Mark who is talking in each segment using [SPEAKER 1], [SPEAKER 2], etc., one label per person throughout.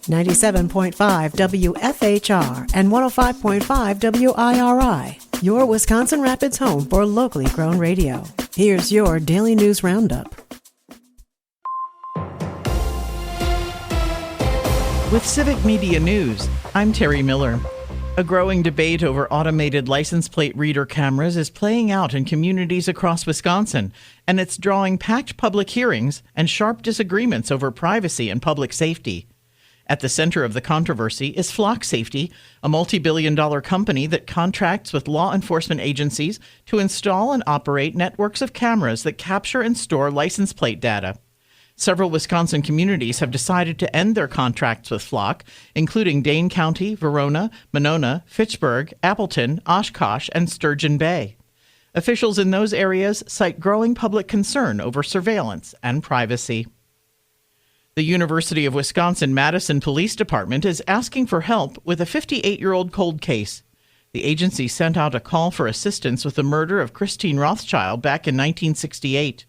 [SPEAKER 1] 97.5 WFHR and 105.5 WIRI, your Wisconsin Rapids home for locally grown radio. Here's your Daily News Roundup.
[SPEAKER 2] With Civic Media News, I'm Terry Miller. A growing debate over automated license plate reader cameras is playing out in communities across Wisconsin, and it's drawing packed public hearings and sharp disagreements over privacy and public safety. At the center of the controversy is Flock Safety, a multi-billion-dollar company that contracts with law enforcement agencies to install and operate networks of cameras that capture and store license plate data. Several Wisconsin communities have decided to end their contracts with Flock, including Dane County, Verona, Monona, Fitchburg, Appleton, Oshkosh, and Sturgeon Bay. Officials in those areas cite growing public concern over surveillance and privacy. The University of Wisconsin-Madison Police Department is asking for help with a 58-year-old cold case. The agency sent out a call for assistance with the murder of Christine Rothschild back in 1968.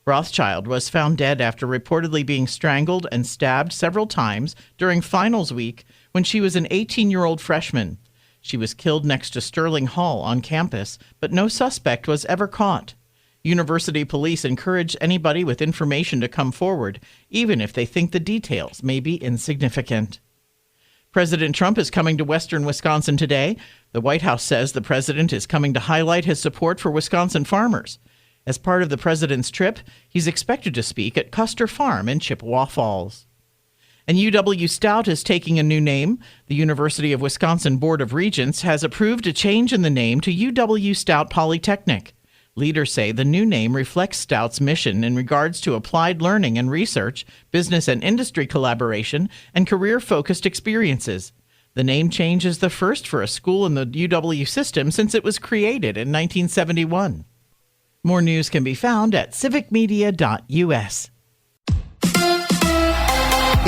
[SPEAKER 2] Rothschild was found dead after reportedly being strangled and stabbed several times during finals week when she was an 18-year-old freshman. She was killed next to Sterling Hall on campus, but no suspect was ever caught. University police encourage anybody with information to come forward, even if they think the details may be insignificant. President Trump is coming to western Wisconsin today. The White House says the president is coming to highlight his support for Wisconsin farmers. As part of the president's trip, he's expected to speak at Custer Farm in Chippewa Falls. And UW Stout is taking a new name. The University of Wisconsin Board of Regents has approved a change in the name to UW Stout Polytechnic. Leaders say the new name reflects Stout's mission in regards to applied learning and research, business and industry collaboration, and career-focused experiences. The name change is the first for a school in the UW system since it was created in 1971. More news can be found at civicmedia.us.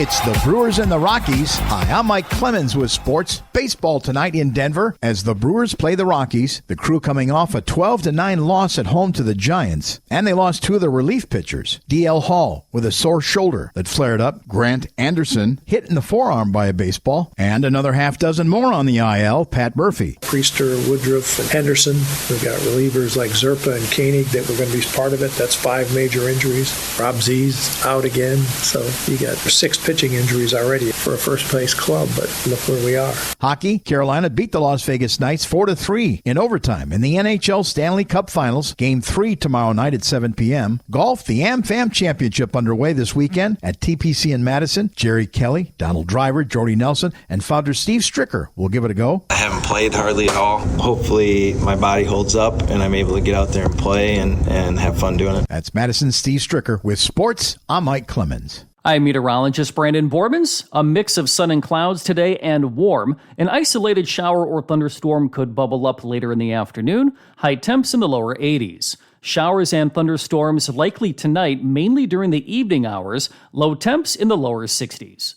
[SPEAKER 3] It's the Brewers and the Rockies. Hi, I'm Mike Clemens with sports. Baseball tonight in Denver as the Brewers play the Rockies. The Crew coming off a 12-9 loss at home to the Giants. And they lost two of their relief pitchers. D.L. Hall with a sore shoulder that flared up. Grant Anderson hit in the forearm by a baseball. And another half dozen more on the IL. Pat Murphy.
[SPEAKER 4] Priester, Woodruff, and Henderson. We've got relievers like Zerpa and Koenig that were going to be part of it. That's 5 major injuries. Rob Z's out again. So you got 6 pitching injuries already for a first-place club, but look where we are.
[SPEAKER 3] Hockey, Carolina beat the Las Vegas Knights 4-3 in overtime in the NHL Stanley Cup Finals. Game 3 tomorrow night at 7 p.m. Golf, the AmFam Championship underway this weekend at TPC in Madison. Jerry Kelly, Donald Driver, Jordy Nelson, and founder Steve Stricker will give it a go.
[SPEAKER 5] I haven't played hardly at all. Hopefully my body holds up and I'm able to get out there and play and have fun doing it.
[SPEAKER 3] That's Madison's Steve Stricker with sports. I'm Mike Clemens.
[SPEAKER 6] I'm meteorologist Brandon Bormans. A mix of sun and clouds today and warm. An isolated shower or thunderstorm could bubble up later in the afternoon. High temps in the lower 80s. Showers and thunderstorms likely tonight, mainly during the evening hours. Low temps in the lower 60s.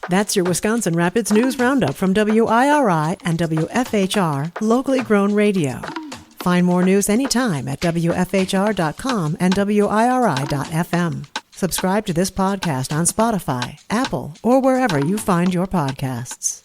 [SPEAKER 1] That's your Wisconsin Rapids News Roundup from WIRI and WFHR, locally grown radio. Find more news anytime at WFHR.com and WIRI.FM. Subscribe to this podcast on Spotify, Apple, or wherever you find your podcasts.